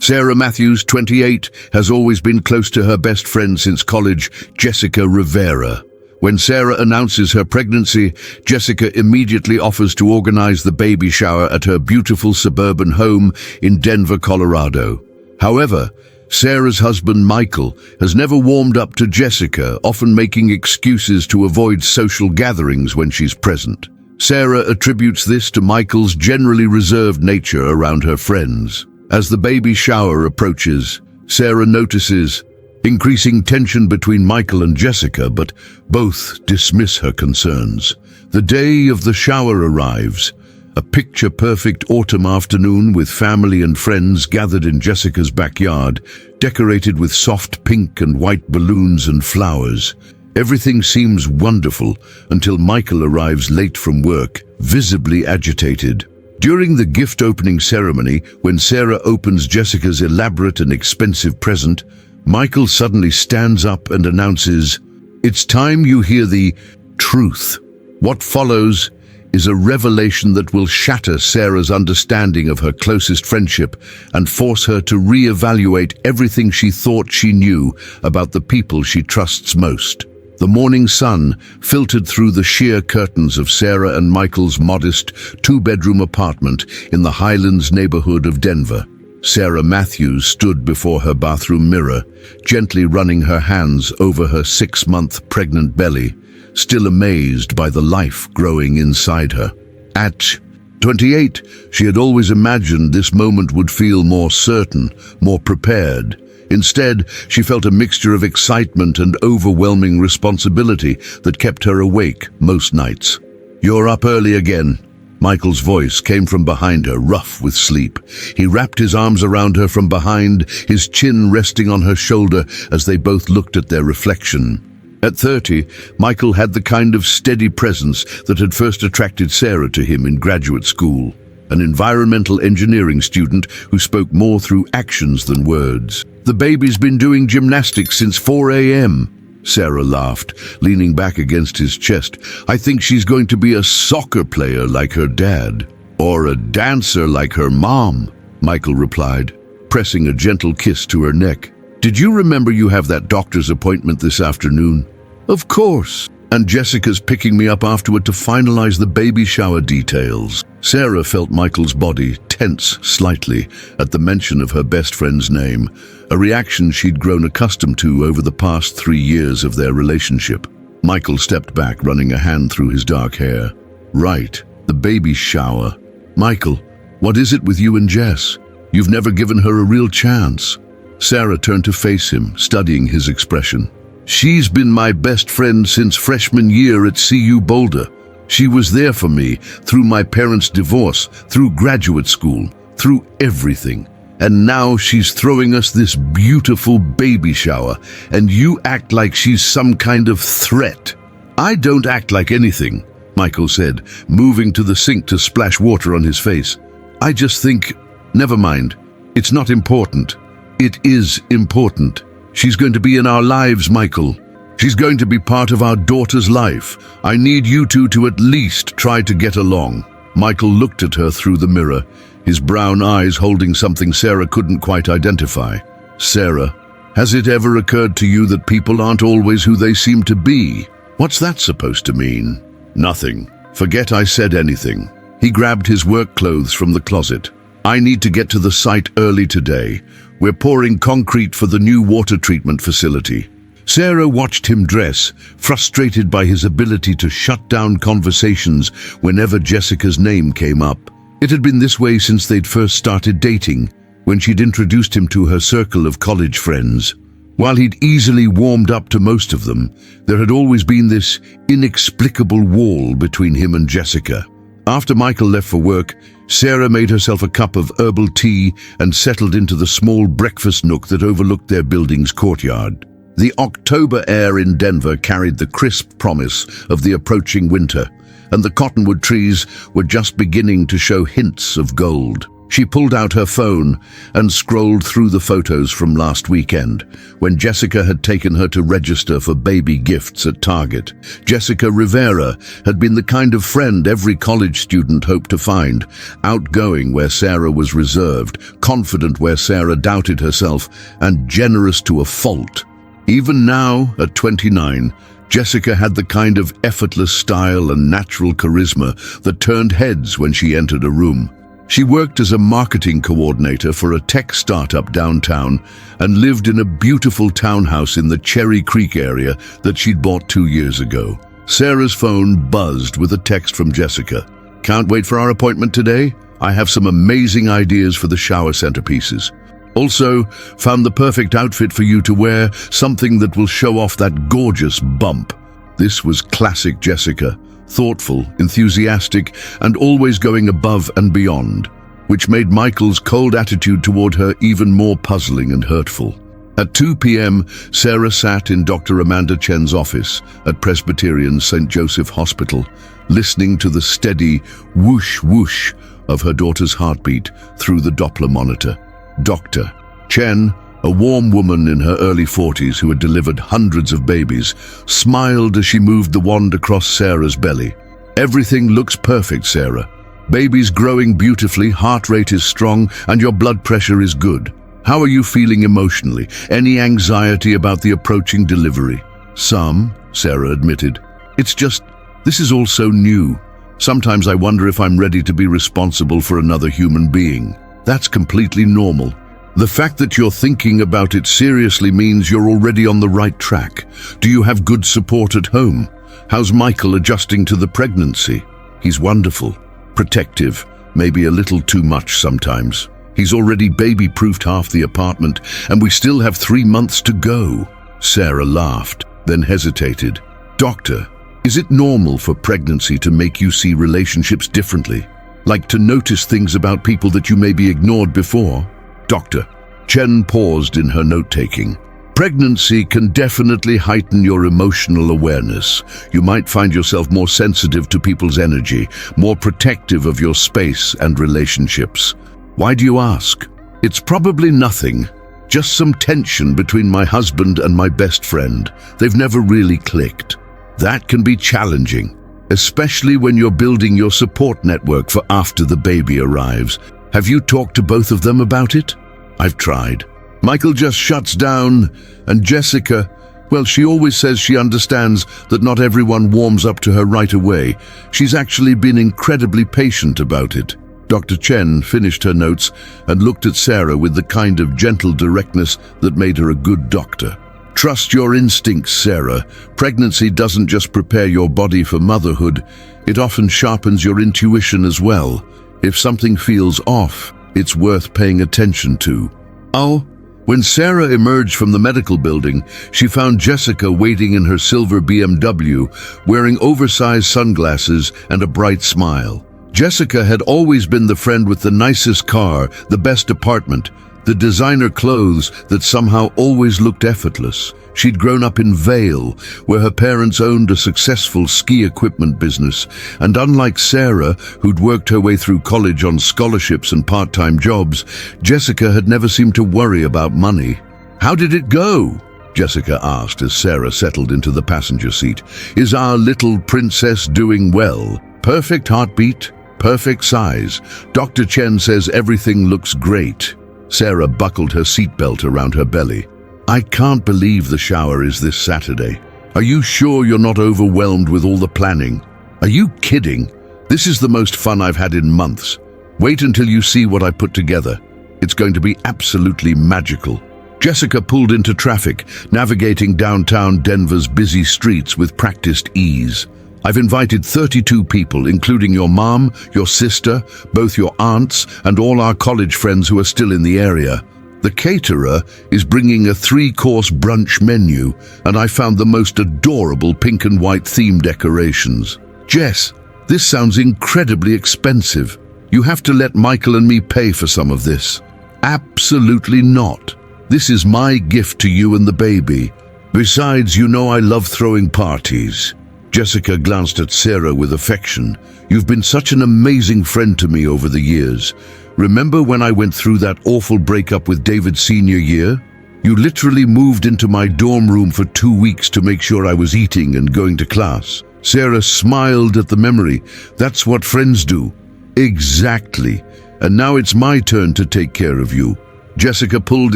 Sarah Matthews, 28, has always been close to her best friend since college, Jessica Rivera. When Sarah announces her pregnancy, Jessica immediately offers to organize the baby shower at her beautiful suburban home in Denver, Colorado. However, Sarah's husband, Michael, has never warmed up to Jessica, often making excuses to avoid social gatherings when she's present. Sarah attributes this to Michael's generally reserved nature around her friends. As the baby shower approaches, Sarah notices increasing tension between Michael and Jessica, but both dismiss her concerns. The day of the shower arrives, a picture-perfect autumn afternoon with family and friends gathered in Jessica's backyard, decorated with soft pink and white balloons and flowers. Everything seems wonderful until Michael arrives late from work, visibly agitated. During the gift opening ceremony, when Sarah opens Jessica's elaborate and expensive present, Michael suddenly stands up and announces, "It's time you hear the truth." What follows is a revelation that will shatter Sarah's understanding of her closest friendship and force her to reevaluate everything she thought she knew about the people she trusts most. The morning sun filtered through the sheer curtains of Sarah and Michael's modest two-bedroom apartment in the Highlands neighborhood of Denver. Sarah Matthews stood before her bathroom mirror, gently running her hands over her 6-month pregnant belly, still amazed by the life growing inside her. At 28, she had always imagined this moment would feel more certain, more prepared. Instead, she felt a mixture of excitement and overwhelming responsibility that kept her awake most nights. "You're up early again." Michael's voice came from behind her, rough with sleep. He wrapped his arms around her from behind, his chin resting on her shoulder as they both looked at their reflection. At 30, Michael had the kind of steady presence that had first attracted Sarah to him in graduate school, an environmental engineering student who spoke more through actions than words. "The baby's been doing gymnastics since 4 a.m., Sarah laughed, leaning back against his chest. "I think she's going to be a soccer player like her dad, or a dancer like her mom," Michael replied, pressing a gentle kiss to her neck. "Did you remember you have that doctor's appointment this afternoon?" "Of course. And Jessica's picking me up afterward to finalize the baby shower details." Sarah felt Michael's body tense slightly at the mention of her best friend's name, a reaction she'd grown accustomed to over the past 3 years of their relationship. Michael stepped back, running a hand through his dark hair. "Right, the baby shower. Michael, what is it with you and Jess? You've never given her a real chance." Sarah turned to face him, studying his expression. "She's been my best friend since freshman year at CU Boulder. She was there for me through my parents' divorce, through graduate school, through everything. And now she's throwing us this beautiful baby shower, and you act like she's some kind of threat." "I don't act like anything," Michael said, moving to the sink to splash water on his face. "I just think, never mind. It's not important." "It is important. She's going to be in our lives, Michael. She's going to be part of our daughter's life. I need you two to at least try to get along." Michael looked at her through the mirror, his brown eyes holding something Sarah couldn't quite identify. "Sarah, has it ever occurred to you that people aren't always who they seem to be?" "What's that supposed to mean?" "Nothing. Forget I said anything." He grabbed his work clothes from the closet. "I need to get to the site early today. We're pouring concrete for the new water treatment facility." Sarah watched him dress, frustrated by his ability to shut down conversations whenever Jessica's name came up. It had been this way since they'd first started dating, when she'd introduced him to her circle of college friends. While he'd easily warmed up to most of them, there had always been this inexplicable wall between him and Jessica. After Michael left for work, Sarah made herself a cup of herbal tea and settled into the small breakfast nook that overlooked their building's courtyard. The October air in Denver carried the crisp promise of the approaching winter, and the cottonwood trees were just beginning to show hints of gold. She pulled out her phone and scrolled through the photos from last weekend, when Jessica had taken her to register for baby gifts at Target. Jessica Rivera had been the kind of friend every college student hoped to find, outgoing where Sarah was reserved, confident where Sarah doubted herself, and generous to a fault. Even now, at 29, Jessica had the kind of effortless style and natural charisma that turned heads when she entered a room. She worked as a marketing coordinator for a tech startup downtown and lived in a beautiful townhouse in the Cherry Creek area that she'd bought 2 years ago. Sarah's phone buzzed with a text from Jessica. "Can't wait for our appointment today? I have some amazing ideas for the shower centerpieces. Also, found the perfect outfit for you to wear, something that will show off that gorgeous bump." This was classic Jessica. Thoughtful, enthusiastic, and always going above and beyond, which made Michael's cold attitude toward her even more puzzling and hurtful. At 2 p.m., Sarah sat in Dr. Amanda Chen's office at Presbyterian St. Joseph Hospital, listening to the steady whoosh whoosh of her daughter's heartbeat through the Doppler monitor. Dr. Chen, a warm woman in her early 40s who had delivered hundreds of babies, smiled as she moved the wand across Sarah's belly. "Everything looks perfect, Sarah. Baby's growing beautifully, heart rate is strong, and your blood pressure is good. How are you feeling emotionally? Any anxiety about the approaching delivery?" "Some," Sarah admitted. "It's just, this is all so new. Sometimes I wonder if I'm ready to be responsible for another human being." "That's completely normal. The fact that you're thinking about it seriously means you're already on the right track. Do you have good support at home? How's Michael adjusting to the pregnancy?" "He's wonderful. Protective, maybe a little too much sometimes. He's already baby-proofed half the apartment, and we still have 3 months to go." Sarah laughed, then hesitated. "Doctor, is it normal for pregnancy to make you see relationships differently? Like to notice things about people that you maybe ignored before?" "Doctor." Chen paused in her note-taking. "Pregnancy can definitely heighten your emotional awareness. You might find yourself more sensitive to people's energy, more protective of your space and relationships." "Why do you ask?" "It's probably nothing. Just some tension between my husband and my best friend. They've never really clicked. That can be challenging, especially when you're building your support network for after the baby arrives. Have you talked to both of them about it?" "I've tried. Michael just shuts down, and Jessica, well, she always says she understands that not everyone warms up to her right away. She's actually been incredibly patient about it." Dr. Chen finished her notes and looked at Sarah with the kind of gentle directness that made her a good doctor. "Trust your instincts, Sarah. Pregnancy doesn't just prepare your body for motherhood, it often sharpens your intuition as well. If something feels off, it's worth paying attention to." "Oh." When Sarah emerged from the medical building, she found Jessica waiting in her silver BMW, wearing oversized sunglasses and a bright smile. Jessica had always been the friend with the nicest car, the best apartment, the designer clothes that somehow always looked effortless. She'd grown up in Vail, where her parents owned a successful ski equipment business, and unlike Sarah, who'd worked her way through college on scholarships and part-time jobs, Jessica had never seemed to worry about money. "How did it go?" Jessica asked as Sarah settled into the passenger seat. "Is our little princess doing well? Perfect heartbeat, perfect size. Dr. Chen says everything looks great." Sarah buckled her seatbelt around her belly. "I can't believe the shower is this Saturday. Are you sure you're not overwhelmed with all the planning? Are you kidding? This is the most fun I've had in months. Wait until you see what I put together. It's going to be absolutely magical." Jessica pulled into traffic, navigating downtown Denver's busy streets with practiced ease. "I've invited 32 people, including your mom, your sister, both your aunts, and all our college friends who are still in the area. The caterer is bringing a 3-course brunch menu, and I found the most adorable pink and white theme decorations." "Jess, this sounds incredibly expensive. You have to let Michael and me pay for some of this." "Absolutely not. This is my gift to you and the baby. Besides, you know I love throwing parties." Jessica glanced at Sarah with affection. "You've been such an amazing friend to me over the years. remember when I went through that awful breakup with David's senior year? You literally moved into my dorm room for 2 weeks to make sure I was eating and going to class. Sarah smiled at the memory. That's what friends do. Exactly. And now it's my turn to take care of you. Jessica pulled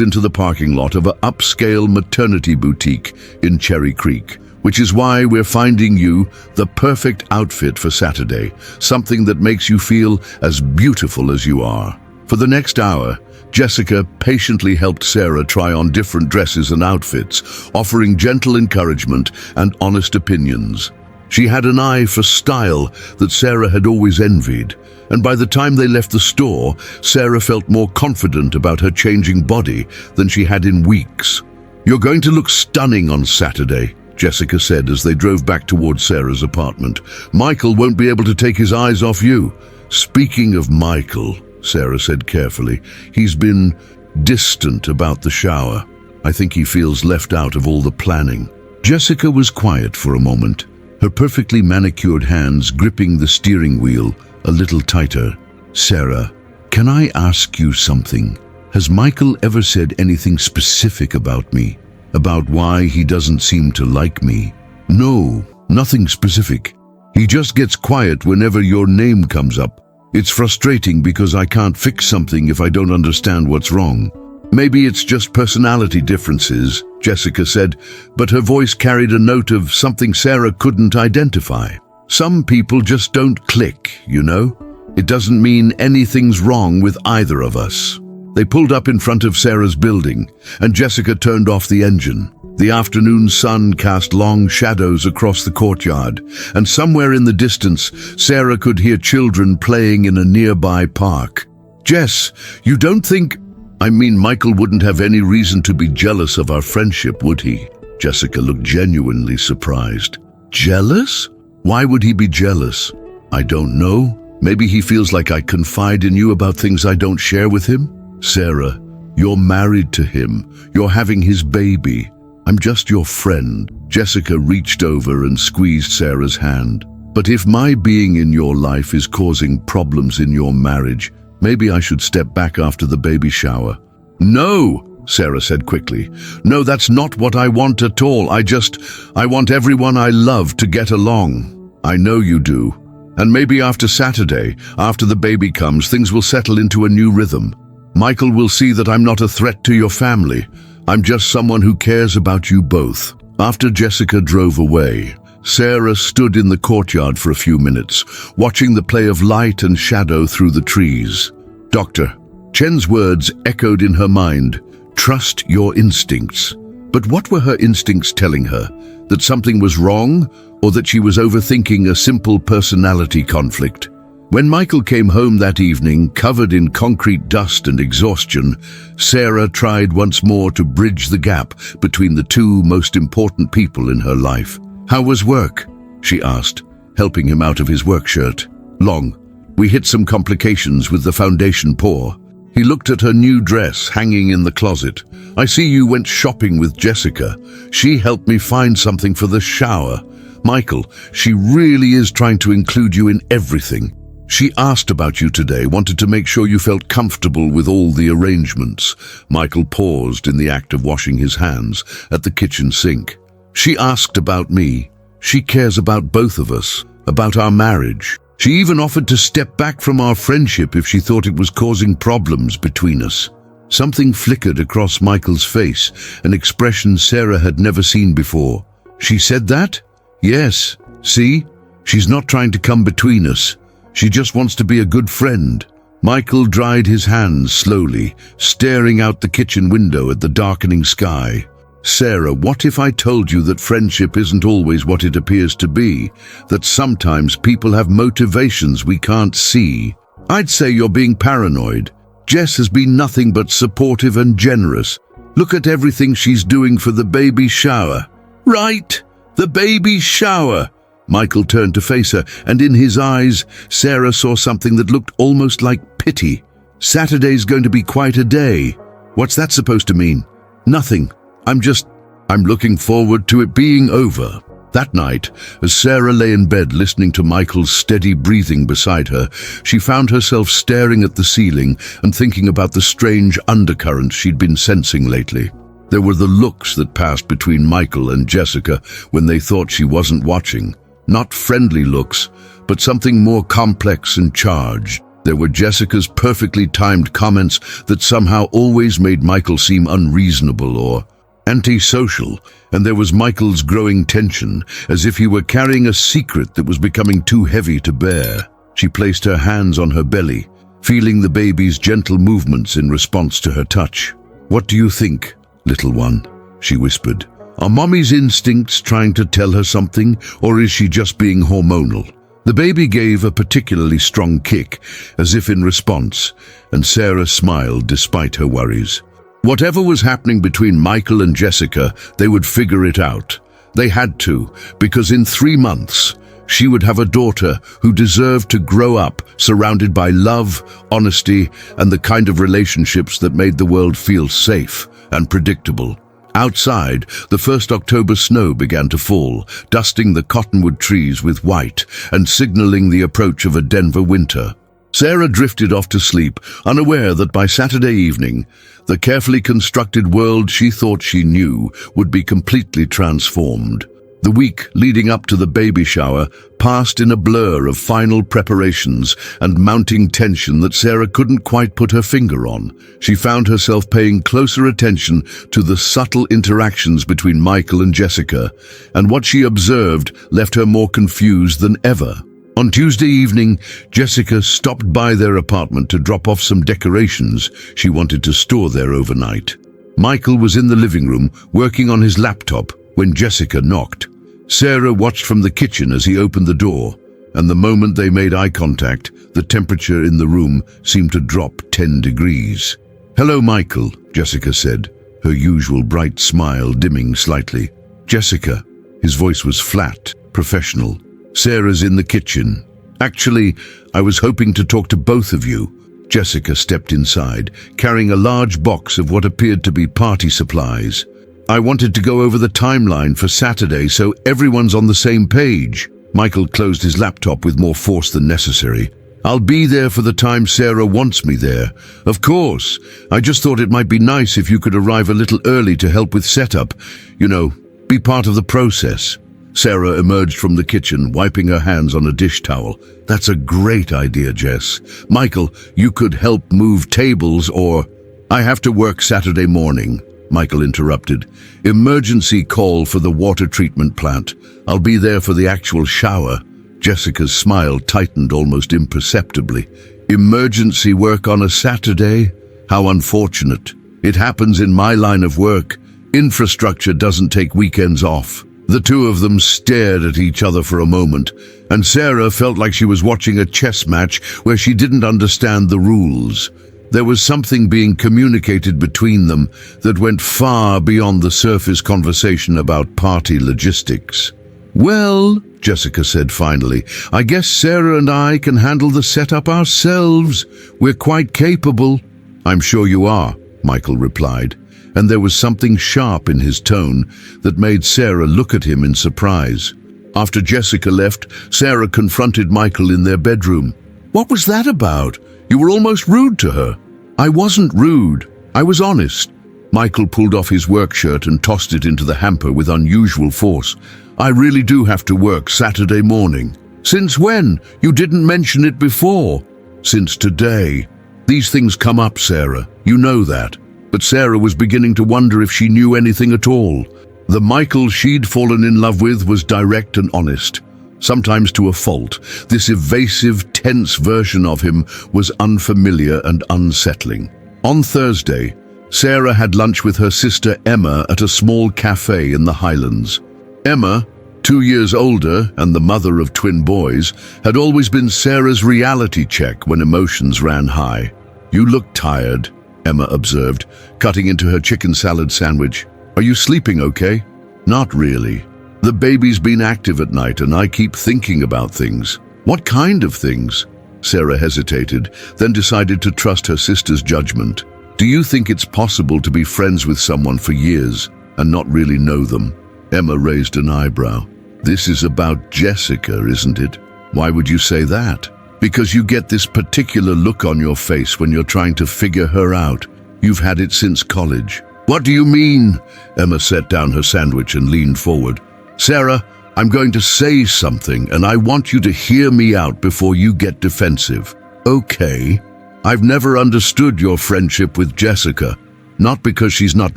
into the parking lot of an upscale maternity boutique in Cherry Creek, which is why we're finding you the perfect outfit for Saturday, something that makes you feel as beautiful as you are. For the next hour, Jessica patiently helped Sarah try on different dresses and outfits, offering gentle encouragement and honest opinions. She had an eye for style that Sarah had always envied, and by the time they left the store, Sarah felt more confident about her changing body than she had in weeks. "You're going to look stunning on Saturday," Jessica said as they drove back towards Sarah's apartment. "Michael won't be able to take his eyes off you." "Speaking of Michael," Sarah said carefully, "he's been distant about the shower. I think he feels left out of all the planning." Jessica was quiet for a moment, her perfectly manicured hands gripping the steering wheel a little tighter. "Sarah, can I ask you something? Has Michael ever said anything specific about me? About why he doesn't seem to like me?" "No, nothing specific. He just gets quiet whenever your name comes up. It's frustrating because I can't fix something if I don't understand what's wrong." "Maybe it's just personality differences," Jessica said, but her voice carried a note of something Sarah couldn't identify. "Some people just don't click, you know? It doesn't mean anything's wrong with either of us." They pulled up in front of Sarah's building, and Jessica turned off the engine. The afternoon sun cast long shadows across the courtyard, and somewhere in the distance, Sarah could hear children playing in a nearby park. "Jess, you don't think... Michael wouldn't have any reason to be jealous of our friendship, would he?" Jessica looked genuinely surprised. "Jealous? Why would he be jealous?" "I don't know. Maybe he feels like I confide in you about things I don't share with him." "Sarah, you're married to him. You're having his baby. I'm just your friend." Jessica reached over and squeezed Sarah's hand. "But if my being in your life is causing problems in your marriage, maybe I should step back after the baby shower." "No," Sarah said quickly. "No, that's not what I want at all. I want everyone I love to get along." "I know you do. And maybe after Saturday, after the baby comes, things will settle into a new rhythm. Michael will see that I'm not a threat to your family. I'm just someone who cares about you both." After Jessica drove away, Sarah stood in the courtyard for a few minutes, watching the play of light and shadow through the trees. Dr. Chen's words echoed in her mind, "Trust your instincts." But what were her instincts telling her? That something was wrong, or that she was overthinking a simple personality conflict? When Michael came home that evening, covered in concrete dust and exhaustion, Sarah tried once more to bridge the gap between the two most important people in her life. "How was work?" she asked, helping him out of his work shirt. "Long. We hit some complications with the foundation pour." He looked at her new dress hanging in the closet. "I see you went shopping with Jessica. She helped me find something for the shower. Michael, she really is trying to include you in everything. She asked about you today, wanted to make sure you felt comfortable with all the arrangements." Michael paused in the act of washing his hands at the kitchen sink. "She asked about me. She cares about both of us, about our marriage. She even offered to step back from our friendship if she thought it was causing problems between us." Something flickered across Michael's face, an expression Sarah had never seen before. "She said that? Yes. See? She's not trying to come between us. She just wants to be a good friend." Michael dried his hands slowly, staring out the kitchen window at the darkening sky. "Sarah, what if I told you that friendship isn't always what it appears to be? That sometimes people have motivations we can't see?" "I'd say you're being paranoid. Jess has been nothing but supportive and generous. Look at everything she's doing for the baby shower." "Right, the baby shower." Michael turned to face her, and in his eyes, Sarah saw something that looked almost like pity. "Saturday's going to be quite a day." "What's that supposed to mean?" "Nothing. I'm looking forward to it being over." That night, as Sarah lay in bed listening to Michael's steady breathing beside her, she found herself staring at the ceiling and thinking about the strange undercurrents she'd been sensing lately. There were the looks that passed between Michael and Jessica when they thought she wasn't watching. Not friendly looks, but something more complex and charged. There were Jessica's perfectly timed comments that somehow always made Michael seem unreasonable or antisocial, and there was Michael's growing tension, as if he were carrying a secret that was becoming too heavy to bear. She placed her hands on her belly, feeling the baby's gentle movements in response to her touch. "What do you think, little one?" she whispered. "Are Mommy's instincts trying to tell her something, or is she just being hormonal?" The baby gave a particularly strong kick, as if in response, and Sarah smiled despite her worries. Whatever was happening between Michael and Jessica, they would figure it out. They had to, because in 3 months, she would have a daughter who deserved to grow up surrounded by love, honesty, and the kind of relationships that made the world feel safe and predictable. Outside, the first October snow began to fall, dusting the cottonwood trees with white and signaling the approach of a Denver winter. Sarah drifted off to sleep, unaware that by Saturday evening, the carefully constructed world she thought she knew would be completely transformed. The week leading up to the baby shower passed in a blur of final preparations and mounting tension that Sarah couldn't quite put her finger on. She found herself paying closer attention to the subtle interactions between Michael and Jessica, and what she observed left her more confused than ever. On Tuesday evening, Jessica stopped by their apartment to drop off some decorations she wanted to store there overnight. Michael was in the living room working on his laptop when Jessica knocked. Sarah watched from the kitchen as he opened the door, and the moment they made eye contact, the temperature in the room seemed to drop 10 degrees. "Hello, Michael," Jessica said, her usual bright smile dimming slightly. "Jessica." His voice was flat, professional. "Sarah's in the kitchen. Actually, I was hoping to talk to both of you." Jessica stepped inside, carrying a large box of what appeared to be party supplies. "I wanted to go over the timeline for Saturday so everyone's on the same page." Michael closed his laptop with more force than necessary. "I'll be there for the time Sarah wants me there. Of course, I just thought it might be nice if you could arrive a little early to help with setup. You know, be part of the process." Sarah emerged from the kitchen, wiping her hands on a dish towel. "That's a great idea, Jess. Michael, you could help move tables or—" "I have to work Saturday morning," Michael interrupted. "Emergency call for the water treatment plant. I'll be there for the actual shower." Jessica's smile tightened almost imperceptibly. "Emergency work on a Saturday? How unfortunate. It happens in my line of work. Infrastructure doesn't take weekends off." The two of them stared at each other for a moment, and Sarah felt like she was watching a chess match where she didn't understand the rules. There was something being communicated between them that went far beyond the surface conversation about party logistics. "Well," Jessica said finally, "I guess Sarah and I can handle the setup ourselves. We're quite capable." "I'm sure you are," Michael replied, and there was something sharp in his tone that made Sarah look at him in surprise. After Jessica left, Sarah confronted Michael in their bedroom. "What was that about? You were almost rude to her." "I wasn't rude. I was honest." Michael pulled off his work shirt and tossed it into the hamper with unusual force. "I really do have to work Saturday morning." "Since when? You didn't mention it before." "Since today. These things come up, Sarah. You know that." But Sarah was beginning to wonder if she knew anything at all. The Michael she'd fallen in love with was direct and honest, sometimes to a fault. This evasive, tense version of him was unfamiliar and unsettling. On Thursday, Sarah had lunch with her sister Emma at a small cafe in the Highlands. Emma, 2 years older and the mother of twin boys, had always been Sarah's reality check when emotions ran high. "You look tired," Emma observed, cutting into her chicken salad sandwich. "Are you sleeping okay?" "Not really. The baby's been active at night and I keep thinking about things." "What kind of things?" Sarah hesitated, then decided to trust her sister's judgment. "Do you think it's possible to be friends with someone for years and not really know them?" Emma raised an eyebrow. This is about Jessica, isn't it? Why would you say that? Because you get this particular look on your face when you're trying to figure her out. You've had it since college. What do you mean? Emma set down her sandwich and leaned forward. Sarah, I'm going to say something, and I want you to hear me out before you get defensive. Okay. I've never understood your friendship with Jessica. Not because she's not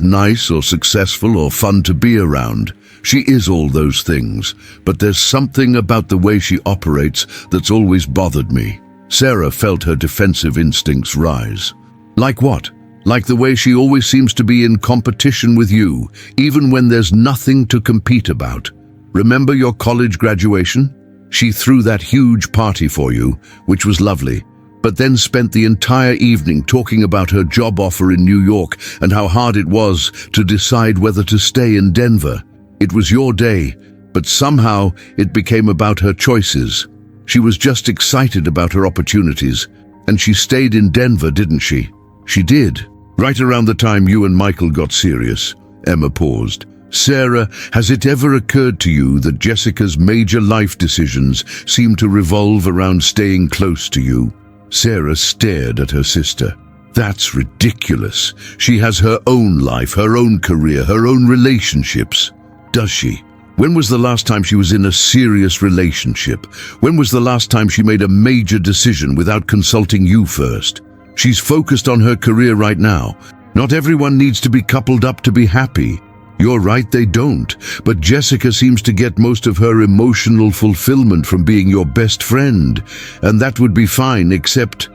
nice or successful or fun to be around. She is all those things, but there's something about the way she operates that's always bothered me. Sarah felt her defensive instincts rise. Like what? Like the way she always seems to be in competition with you, even when there's nothing to compete about. Remember your college graduation? She threw that huge party for you, which was lovely, but then spent the entire evening talking about her job offer in New York and how hard it was to decide whether to stay in Denver. It was your day, but somehow it became about her choices. She was just excited about her opportunities, and she stayed in Denver, didn't she? She did. Right around the time you and Michael got serious. Emma paused. Sarah, has it ever occurred to you that Jessica's major life decisions seem to revolve around staying close to you? Sarah stared at her sister. That's ridiculous. She has her own life, her own career, her own relationships. Does she? When was the last time she was in a serious relationship? When was the last time she made a major decision without consulting you first? She's focused on her career right now. Not everyone needs to be coupled up to be happy. You're right, they don't. But Jessica seems to get most of her emotional fulfillment from being your best friend. And that would be fine, except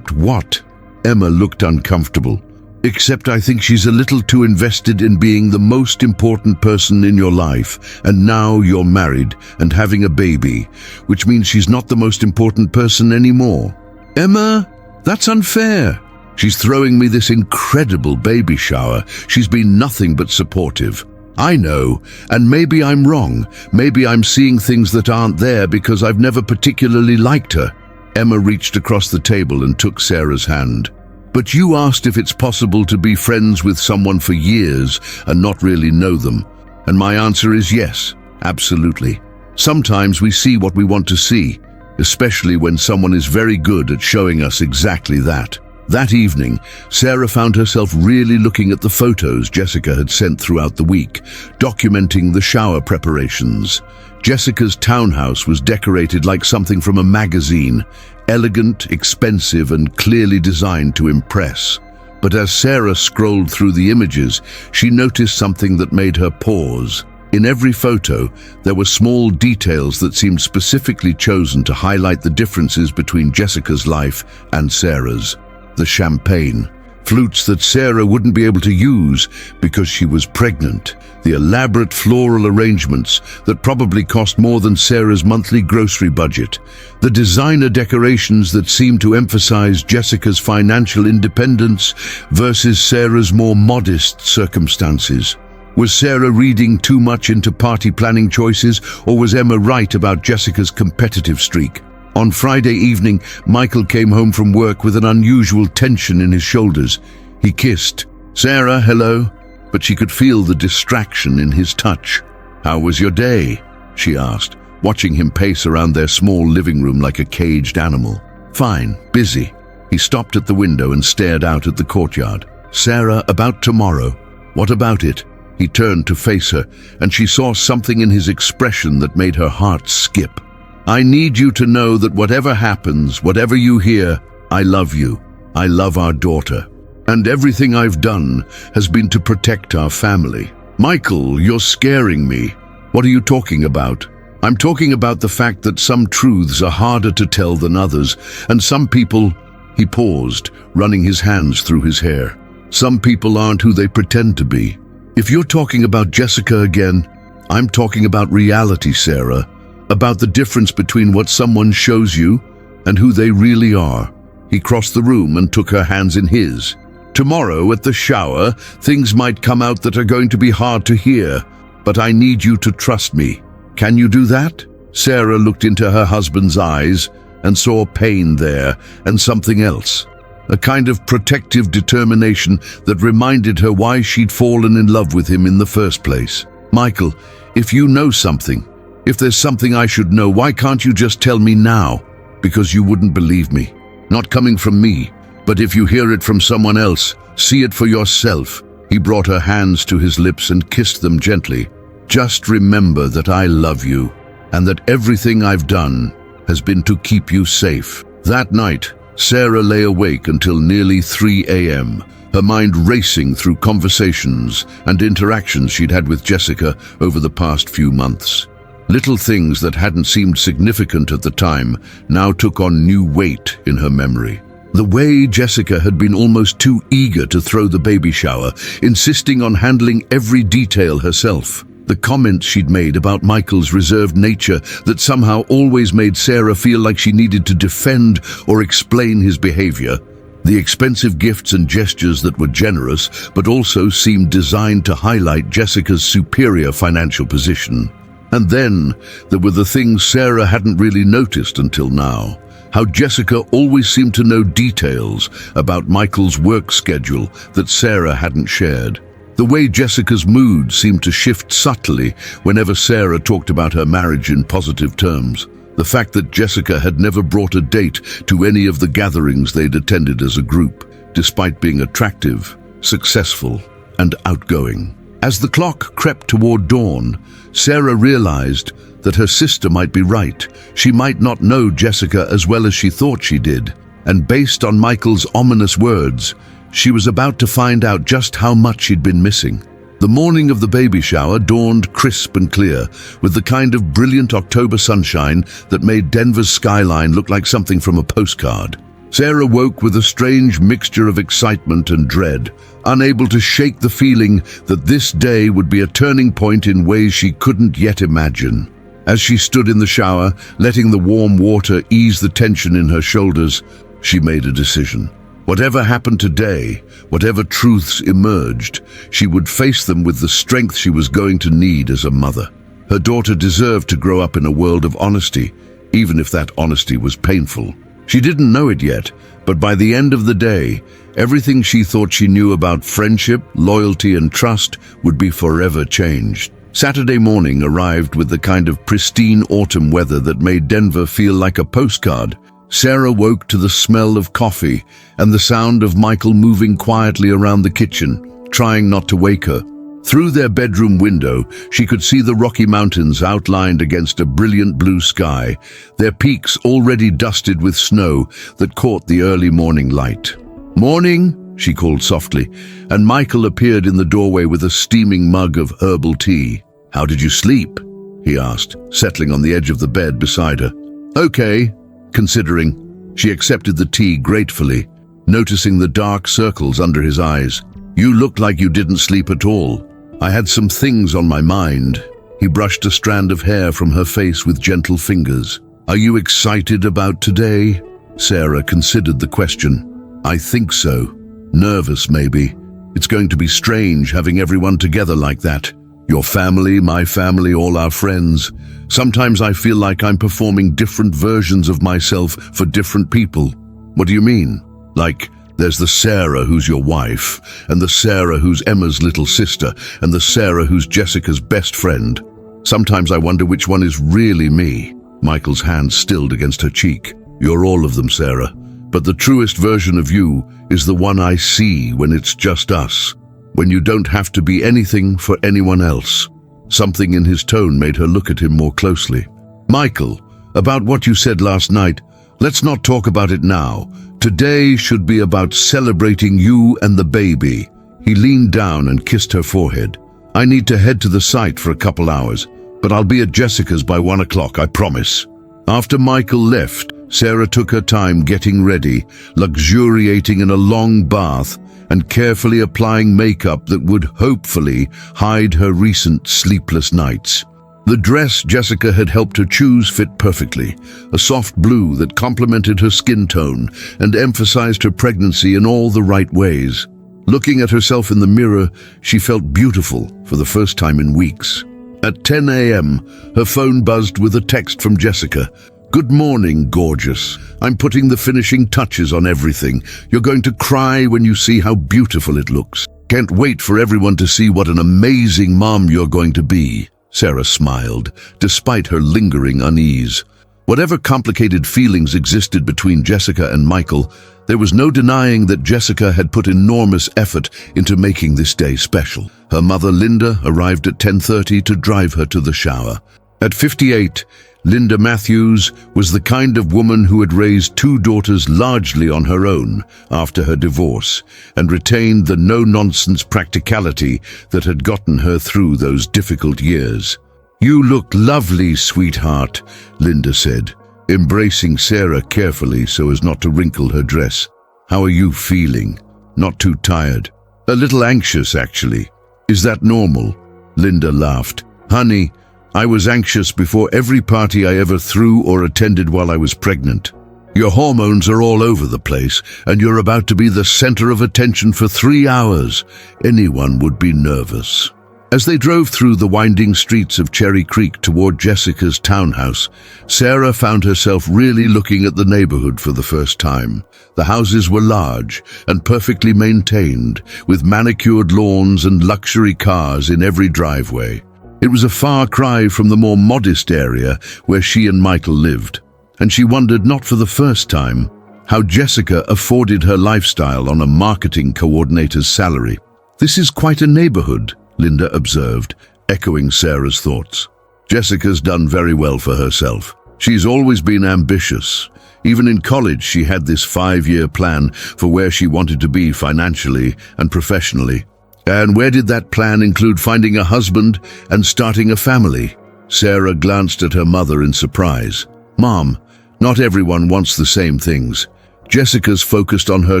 what? Emma looked uncomfortable. Except I think she's a little too invested in being the most important person in your life. And now you're married and having a baby, which means she's not the most important person anymore. Emma, that's unfair. She's throwing me this incredible baby shower. She's been nothing but supportive. I know, and maybe I'm wrong. Maybe I'm seeing things that aren't there because I've never particularly liked her. Emma reached across the table and took Sarah's hand. But you asked if it's possible to be friends with someone for years and not really know them. And my answer is yes, absolutely. Sometimes we see what we want to see, especially when someone is very good at showing us exactly that. That evening, Sarah found herself really looking at the photos Jessica had sent throughout the week, documenting the shower preparations. Jessica's townhouse was decorated like something from a magazine, elegant, expensive, and clearly designed to impress. But as Sarah scrolled through the images, she noticed something that made her pause. In every photo, there were small details that seemed specifically chosen to highlight the differences between Jessica's life and Sarah's. The champagne, flutes that Sarah wouldn't be able to use because she was pregnant, the elaborate floral arrangements that probably cost more than Sarah's monthly grocery budget, the designer decorations that seemed to emphasize Jessica's financial independence versus Sarah's more modest circumstances. Was Sarah reading too much into party planning choices, or was Emma right about Jessica's competitive streak? On Friday evening, Michael came home from work with an unusual tension in his shoulders. He kissed. Sarah, hello? But she could feel the distraction in his touch. How was your day? She asked, watching him pace around their small living room like a caged animal. Fine, busy. He stopped at the window and stared out at the courtyard. Sarah, about tomorrow. What about it? He turned to face her, and she saw something in his expression that made her heart skip. I need you to know that whatever happens, whatever you hear, I love you. I love our daughter. And everything I've done has been to protect our family. Michael, you're scaring me. What are you talking about? I'm talking about the fact that some truths are harder to tell than others, and some people... He paused, running his hands through his hair. Some people aren't who they pretend to be. If you're talking about Jessica again, I'm talking about reality, Sarah. About the difference between what someone shows you and who they really are. He crossed the room and took her hands in his. Tomorrow at the shower, things might come out that are going to be hard to hear, but I need you to trust me. Can you do that? Sarah looked into her husband's eyes and saw pain there and something else. A kind of protective determination that reminded her why she'd fallen in love with him in the first place. Michael, if you know something, If there's something I should know, why can't you just tell me now? Because you wouldn't believe me. Not coming from me, but if you hear it from someone else, see it for yourself." He brought her hands to his lips and kissed them gently. "Just remember that I love you, and that everything I've done has been to keep you safe." That night, Sarah lay awake until nearly 3 a.m., her mind racing through conversations and interactions she'd had with Jessica over the past few months. Little things that hadn't seemed significant at the time now took on new weight in her memory. The way Jessica had been almost too eager to throw the baby shower, insisting on handling every detail herself. The comments she'd made about Michael's reserved nature that somehow always made Sarah feel like she needed to defend or explain his behavior. The expensive gifts and gestures that were generous but also seemed designed to highlight Jessica's superior financial position. And then there were the things Sarah hadn't really noticed until now. How Jessica always seemed to know details about Michael's work schedule that Sarah hadn't shared. The way Jessica's mood seemed to shift subtly whenever Sarah talked about her marriage in positive terms. The fact that Jessica had never brought a date to any of the gatherings they'd attended as a group, despite being attractive, successful, and outgoing. As the clock crept toward dawn, Sarah realized that her sister might be right. She might not know Jessica as well as she thought she did, and based on Michael's ominous words, she was about to find out just how much she'd been missing. The morning of the baby shower dawned crisp and clear, with the kind of brilliant October sunshine that made Denver's skyline look like something from a postcard. Sarah woke with a strange mixture of excitement and dread, unable to shake the feeling that this day would be a turning point in ways she couldn't yet imagine. As she stood in the shower, letting the warm water ease the tension in her shoulders, she made a decision. Whatever happened today, whatever truths emerged, she would face them with the strength she was going to need as a mother. Her daughter deserved to grow up in a world of honesty, even if that honesty was painful. She didn't know it yet, but by the end of the day, everything she thought she knew about friendship, loyalty, and trust would be forever changed. Saturday morning arrived with the kind of pristine autumn weather that made Denver feel like a postcard. Sarah woke to the smell of coffee and the sound of Michael moving quietly around the kitchen, trying not to wake her. Through their bedroom window, she could see the Rocky Mountains outlined against a brilliant blue sky, their peaks already dusted with snow that caught the early morning light. "Morning," she called softly, and Michael appeared in the doorway with a steaming mug of herbal tea. "How did you sleep?" he asked, settling on the edge of the bed beside her. "Okay," considering. She accepted the tea gratefully, noticing the dark circles under his eyes. "You look like you didn't sleep at all." "I had some things on my mind." He brushed a strand of hair from her face with gentle fingers. "Are you excited about today?" Sarah considered the question. "I think so. Nervous, maybe. It's going to be strange having everyone together like that. Your family, my family, all our friends. Sometimes I feel like I'm performing different versions of myself for different people." "What do you mean?" "Like, there's the Sarah who's your wife, and the Sarah who's Emma's little sister, and the Sarah who's Jessica's best friend. Sometimes I wonder which one is really me." Michael's hand stilled against her cheek. "You're all of them, Sarah. But the truest version of you is the one I see when it's just us, when you don't have to be anything for anyone else." Something in his tone made her look at him more closely. "Michael, about what you said last night, let's not talk about it now. Today should be about celebrating you and the baby." He leaned down and kissed her forehead. "I need to head to the site for a couple hours, but I'll be at Jessica's by 1 o'clock, I promise." After Michael left, Sarah took her time getting ready, luxuriating in a long bath and carefully applying makeup that would hopefully hide her recent sleepless nights. The dress Jessica had helped her choose fit perfectly, a soft blue that complemented her skin tone and emphasized her pregnancy in all the right ways. Looking at herself in the mirror, she felt beautiful for the first time in weeks. At 10 a.m., her phone buzzed with a text from Jessica. "Good morning, gorgeous. I'm putting the finishing touches on everything. You're going to cry when you see how beautiful it looks. Can't wait for everyone to see what an amazing mom you're going to be." Sarah smiled, despite her lingering unease. Whatever complicated feelings existed between Jessica and Michael, there was no denying that Jessica had put enormous effort into making this day special. Her mother, Linda, arrived at 10:30 to drive her to the shower. At 58, Linda Matthews was the kind of woman who had raised two daughters largely on her own after her divorce and retained the no-nonsense practicality that had gotten her through those difficult years. "You look lovely, sweetheart," Linda said, embracing Sarah carefully so as not to wrinkle her dress. "How are you feeling? Not too tired?" "A little anxious, actually." "Is that normal?" Linda laughed. "Honey, I was anxious before every party I ever threw or attended while I was pregnant. Your hormones are all over the place, and you're about to be the center of attention for 3 hours. Anyone would be nervous." As they drove through the winding streets of Cherry Creek toward Jessica's townhouse, Sarah found herself really looking at the neighborhood for the first time. The houses were large and perfectly maintained, with manicured lawns and luxury cars in every driveway. It was a far cry from the more modest area where she and Michael lived, and she wondered, not for the first time, how Jessica afforded her lifestyle on a marketing coordinator's salary. "This is quite a neighborhood," Linda observed, echoing Sarah's thoughts. "Jessica's done very well for herself. She's always been ambitious. Even in college, she had this 5-year plan for where she wanted to be financially and professionally. And where did that plan include finding a husband and starting a family?" Sarah glanced at her mother in surprise. "Mom, not everyone wants the same things. Jessica's focused on her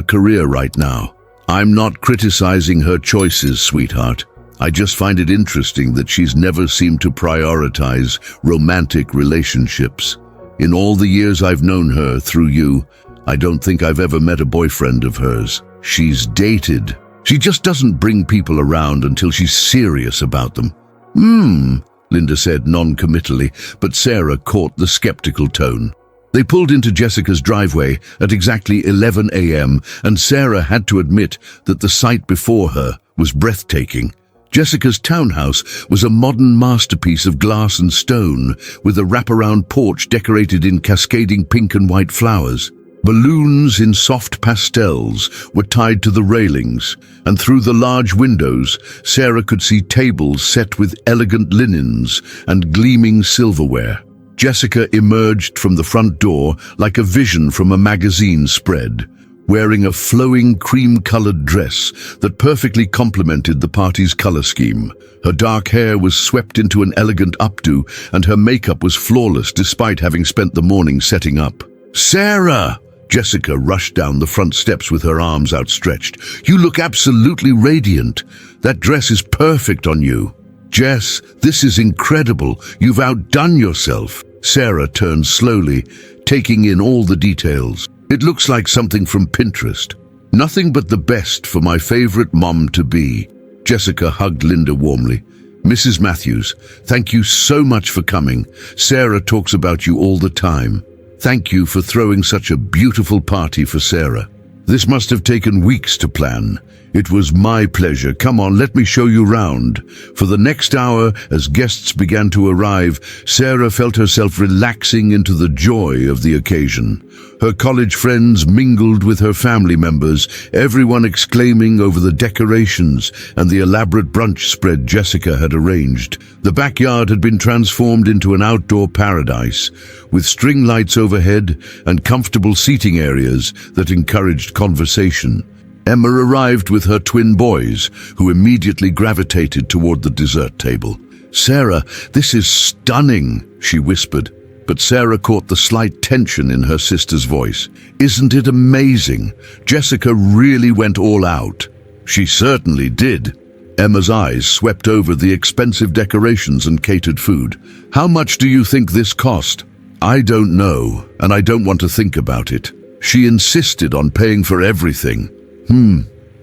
career right now. I'm not criticizing her choices, sweetheart. I just find it interesting that she's never seemed to prioritize romantic relationships. In all the years I've known her through you, I don't think I've ever met a boyfriend of hers. She's dated. She just doesn't bring people around until she's serious about them." Linda said non-committally, but Sarah caught the skeptical tone. They pulled into Jessica's driveway at exactly 11 a.m., and Sarah had to admit that the sight before her was breathtaking. Jessica's townhouse was a modern masterpiece of glass and stone, with a wraparound porch decorated in cascading pink and white flowers. Balloons in soft pastels were tied to the railings, and through the large windows, Sarah could see tables set with elegant linens and gleaming silverware. Jessica emerged from the front door like a vision from a magazine spread, wearing a flowing cream-colored dress that perfectly complemented the party's color scheme. Her dark hair was swept into an elegant updo, and her makeup was flawless despite having spent the morning setting up. "Sarah!" Jessica rushed down the front steps with her arms outstretched. "You look absolutely radiant. That dress is perfect on you." "Jess, this is incredible. You've outdone yourself." Sarah turned slowly, taking in all the details. "It looks like something from Pinterest. Nothing but the best for my favorite mom-to-be." Jessica hugged Linda warmly. "Mrs. Matthews, thank you so much for coming. Sarah talks about you all the time. Thank you for throwing such a beautiful party for Sarah. This must have taken weeks to plan. It was my pleasure. Come on, let me show you round." For the next hour, as guests began to arrive, Sarah felt herself relaxing into the joy of the occasion. Her college friends mingled with her family members, everyone exclaiming over the decorations and the elaborate brunch spread Jessica had arranged. The backyard had been transformed into an outdoor paradise, with string lights overhead and comfortable seating areas that encouraged conversation. Emma arrived with her twin boys, who immediately gravitated toward the dessert table. "Sarah, this is stunning," she whispered, but Sarah caught the slight tension in her sister's voice. "Isn't it amazing? Jessica really went all out." "She certainly did." Emma's eyes swept over the expensive decorations and catered food. "How much do you think this cost?" "I don't know, and I don't want to think about it. She insisted on paying for everything."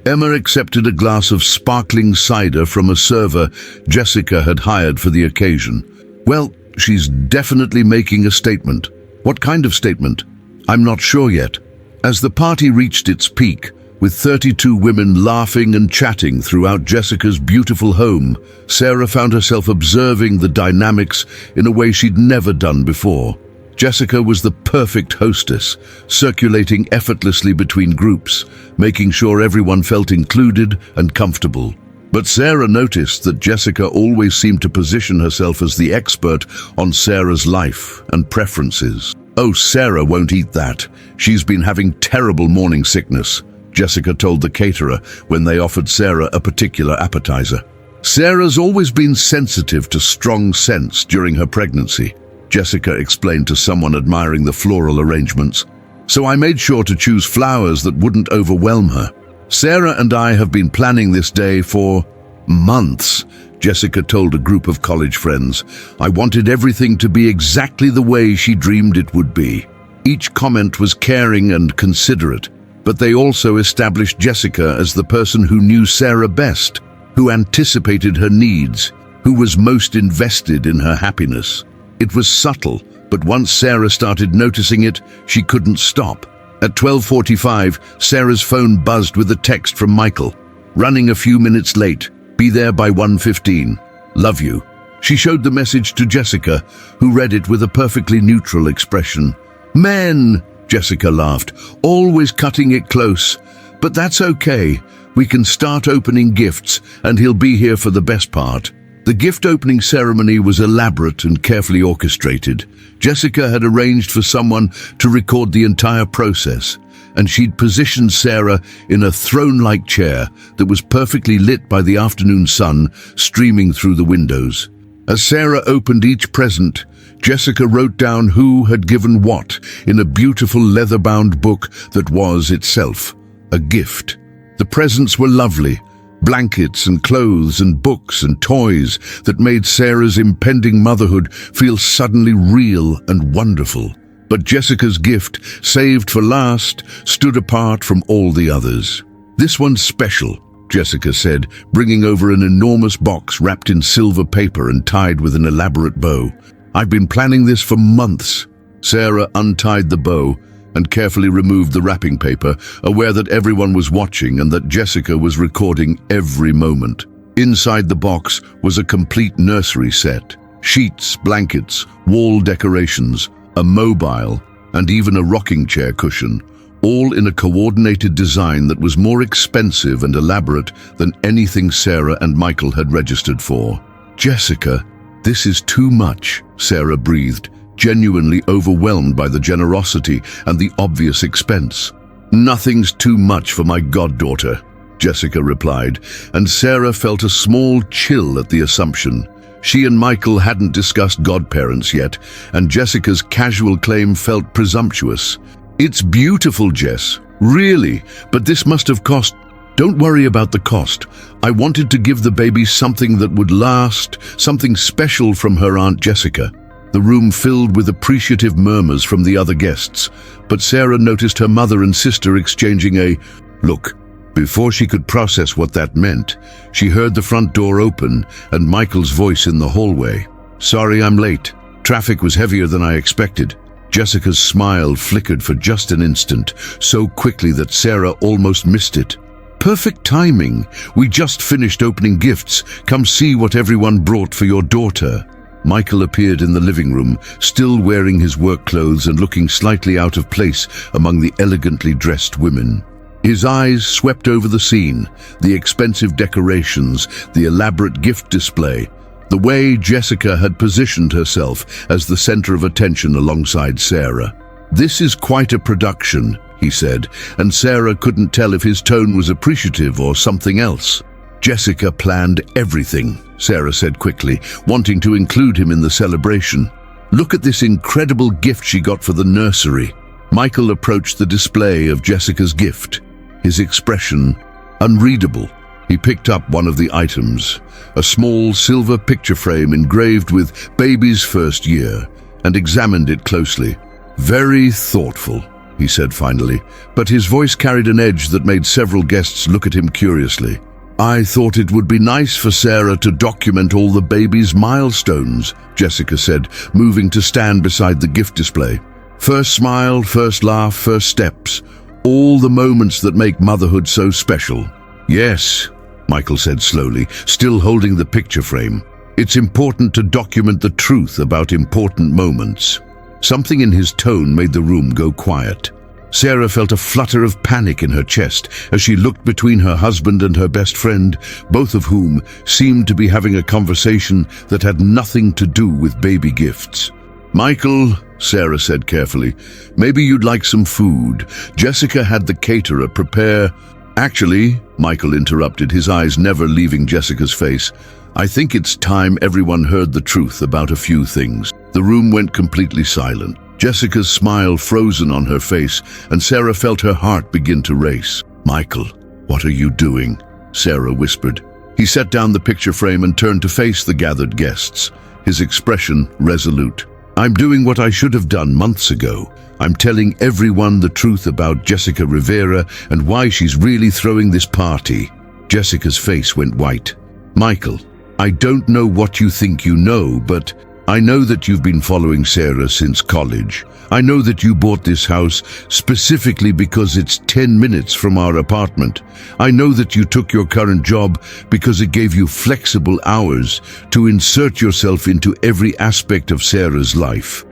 Emma accepted a glass of sparkling cider from a server Jessica had hired for the occasion. "Well, she's definitely making a statement." "What kind of statement?" "I'm not sure yet." As the party reached its peak, With 32 women laughing and chatting throughout Jessica's beautiful home, Sarah found herself observing the dynamics in a way she'd never done before. Jessica was the perfect hostess, circulating effortlessly between groups, making sure everyone felt included and comfortable. But Sarah noticed that Jessica always seemed to position herself as the expert on Sarah's life and preferences. "Oh, Sarah won't eat that. She's been having terrible morning sickness," Jessica told the caterer when they offered Sarah a particular appetizer. "Sarah's always been sensitive to strong scents during her pregnancy," Jessica explained to someone admiring the floral arrangements. "So I made sure to choose flowers that wouldn't overwhelm her. Sarah and I have been planning this day for months," Jessica told a group of college friends. "I wanted everything to be exactly the way she dreamed it would be." Each comment was caring and considerate, but they also established Jessica as the person who knew Sarah best, who anticipated her needs, who was most invested in her happiness. It was subtle, but once Sarah started noticing it, she couldn't stop. At 12:45, Sarah's phone buzzed with a text from Michael. "Running a few minutes late. Be there by 1:15. Love you." She showed the message to Jessica, who read it with a perfectly neutral expression. "Men," Jessica laughed, "always cutting it close. But that's okay. We can start opening gifts, and he'll be here for the best part." The gift opening ceremony was elaborate and carefully orchestrated. Jessica had arranged for someone to record the entire process, and she'd positioned Sarah in a throne-like chair that was perfectly lit by the afternoon sun streaming through the windows. As Sarah opened each present, Jessica wrote down who had given what in a beautiful leather-bound book that was itself a gift. The presents were lovely. Blankets and clothes and books and toys that made Sarah's impending motherhood feel suddenly real and wonderful. But Jessica's gift, saved for last, stood apart from all the others. "This one's special," Jessica said, bringing over an enormous box wrapped in silver paper and tied with an elaborate bow. "I've been planning this for months." Sarah untied the bow and carefully removed the wrapping paper, aware that everyone was watching and that Jessica was recording every moment. Inside the box was a complete nursery set. Sheets, blankets, wall decorations, a mobile, and even a rocking chair cushion, all in a coordinated design that was more expensive and elaborate than anything Sarah and Michael had registered for. "Jessica, this is too much," Sarah breathed, genuinely overwhelmed by the generosity and the obvious expense. "Nothing's too much for my goddaughter," Jessica replied, and Sarah felt a small chill at the assumption. She and Michael hadn't discussed godparents yet, and Jessica's casual claim felt presumptuous. "It's beautiful, Jess. Really, but this must have cost—" "Don't worry about the cost. I wanted to give the baby something that would last, something special from her Aunt Jessica." The room filled with appreciative murmurs from the other guests, but Sarah noticed her mother and sister exchanging a look. Before she could process what that meant, she heard the front door open and Michael's voice in the hallway. "Sorry I'm late. Traffic was heavier than I expected." Jessica's smile flickered for just an instant, so quickly that Sarah almost missed it. "Perfect timing. We just finished opening gifts. Come see what everyone brought for your daughter." Michael appeared in the living room, still wearing his work clothes and looking slightly out of place among the elegantly dressed women. His eyes swept over the scene, the expensive decorations, the elaborate gift display, the way Jessica had positioned herself as the center of attention alongside Sarah. "This is quite a production," he said, and Sarah couldn't tell if his tone was appreciative or something else. "Jessica planned everything," Sarah said quickly, wanting to include him in the celebration. "Look at this incredible gift she got for the nursery." Michael approached the display of Jessica's gift, his expression unreadable. He picked up one of the items, a small silver picture frame engraved with baby's first year, and examined it closely. "Very thoughtful," he said finally, but his voice carried an edge that made several guests look at him curiously. "I thought it would be nice for Sarah to document all the baby's milestones," Jessica said, moving to stand beside the gift display. "First smile, first laugh, first steps, All the moments that make motherhood so special. Yes, Michael said slowly, still holding the picture frame. It's important to document the truth about important moments. Something in his tone made the room go quiet. Sarah felt a flutter of panic in her chest as she looked between her husband and her best friend, both of whom seemed to be having a conversation that had nothing to do with baby gifts. "Michael," Sarah said carefully, "maybe you'd like some food. Jessica had the caterer prepare—" "Actually," Michael interrupted, his eyes never leaving Jessica's face, "I think it's time everyone heard the truth about a few things." The room went completely silent. Jessica's smile frozen on her face, and Sarah felt her heart begin to race. "Michael, what are you doing?" Sarah whispered. He set down the picture frame and turned to face the gathered guests, his expression resolute. "I'm doing what I should have done months ago. I'm telling everyone the truth about Jessica Rivera and why she's really throwing this party." Jessica's face went white. "Michael, I don't know what you think you know, but I know that you've been following Sarah since college. I know that you bought this house specifically because it's 10 minutes from our apartment. I know that you took your current job because it gave you flexible hours to insert yourself into every aspect of Sarah's life."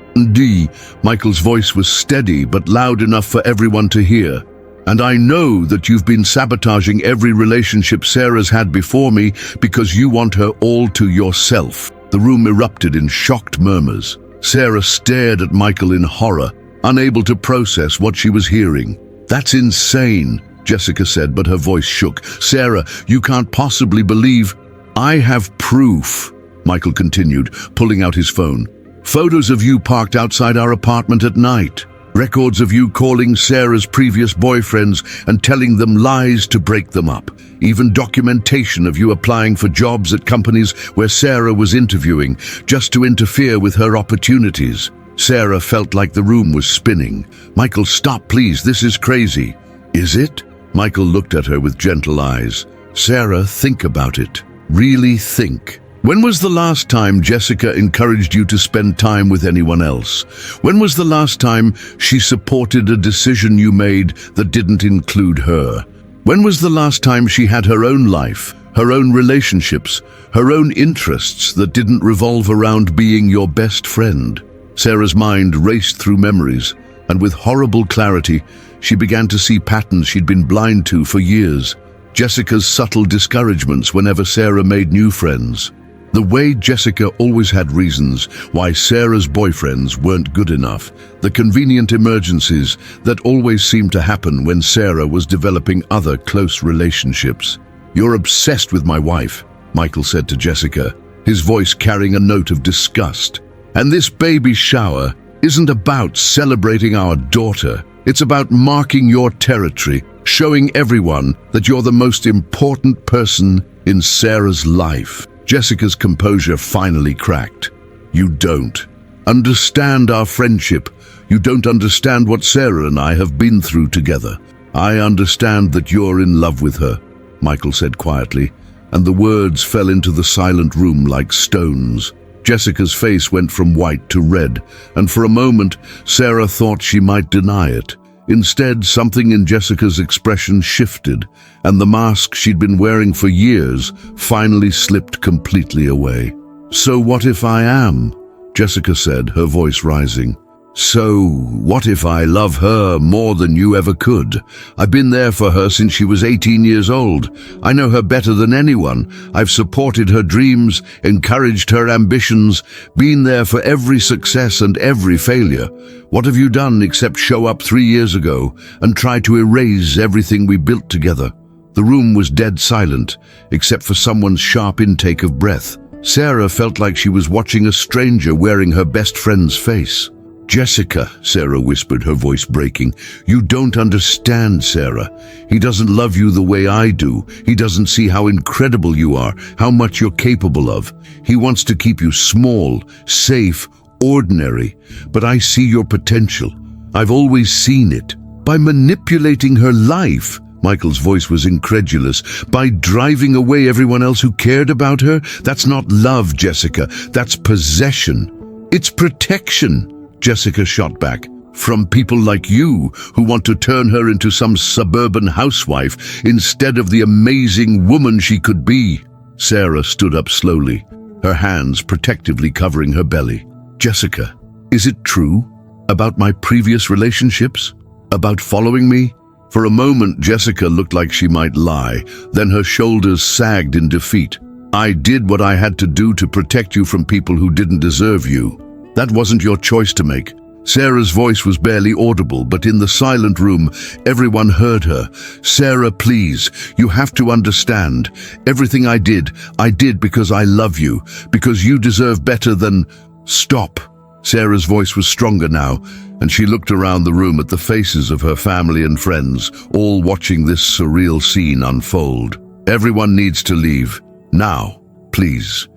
Michael's voice was steady but loud enough for everyone to hear. "And I know that you've been sabotaging every relationship Sarah's had before me because you want her all to yourself." The room erupted in shocked murmurs. Sarah stared at Michael in horror, unable to process what she was hearing. "That's insane," Jessica said, but her voice shook. "Sarah, you can't possibly believe—" "I have proof," Michael continued, pulling out his phone. "Photos of you parked outside our apartment at night. Records of you calling Sarah's previous boyfriends and telling them lies to break them up. Even documentation of you applying for jobs at companies where Sarah was interviewing, just to interfere with her opportunities." Sarah felt like the room was spinning. "Michael, stop, please. This is crazy." "Is it?" Michael looked at her with gentle eyes. "Sarah, think about it. Really think. When was the last time Jessica encouraged you to spend time with anyone else? When was the last time she supported a decision you made that didn't include her? When was the last time she had her own life, her own relationships, her own interests that didn't revolve around being your best friend?" Sarah's mind raced through memories, and with horrible clarity, she began to see patterns she'd been blind to for years. Jessica's subtle discouragements whenever Sarah made new friends. The way Jessica always had reasons why Sarah's boyfriends weren't good enough. The convenient emergencies that always seemed to happen when Sarah was developing other close relationships. "You're obsessed with my wife," Michael said to Jessica, his voice carrying a note of disgust. "And this baby shower isn't about celebrating our daughter. It's about marking your territory, showing everyone that you're the most important person in Sarah's life." Jessica's composure finally cracked. "You don't understand our friendship. You don't understand what Sarah and I have been through together. I understand that you're in love with her," Michael said quietly, and the words fell into the silent room like stones. Jessica's face went from white to red, and for a moment, Sarah thought she might deny it. Instead, something in Jessica's expression shifted, and the mask she'd been wearing for years finally slipped completely away. "So what if I am?" Jessica said, her voice rising. "So what if I love her more than you ever could? I've been there for her since she was 18 years old. I know her better than anyone. I've supported her dreams, encouraged her ambitions, been there for every success and every failure. What have you done except show up 3 years ago and try to erase everything we built together?" The room was dead silent, except for someone's sharp intake of breath. Sarah felt like she was watching a stranger wearing her best friend's face. "Jessica," Sarah whispered, her voice breaking, "you don't understand, Sarah. He doesn't love you the way I do. He doesn't see how incredible you are, how much you're capable of. He wants to keep you small, safe, ordinary. But I see your potential. I've always seen it. By manipulating her life," Michael's voice was incredulous, "by driving away everyone else who cared about her, that's not love, Jessica. That's possession. It's protection." Jessica shot back. From people like you who want to turn her into some suburban housewife instead of the amazing woman she could be. Sarah stood up slowly, her hands protectively covering her belly. Jessica, is it true? About my previous relationships? About following me? For a moment, Jessica looked like she might lie, then her shoulders sagged in defeat. I did what I had to do to protect you from people who didn't deserve you. That wasn't your choice to make. Sarah's voice was barely audible, but in the silent room, everyone heard her. Sarah, please, you have to understand. Everything I did because I love you, because you deserve better than... Stop. Sarah's voice was stronger now, and she looked around the room at the faces of her family and friends, all watching this surreal scene unfold. Everyone needs to leave. Now, please.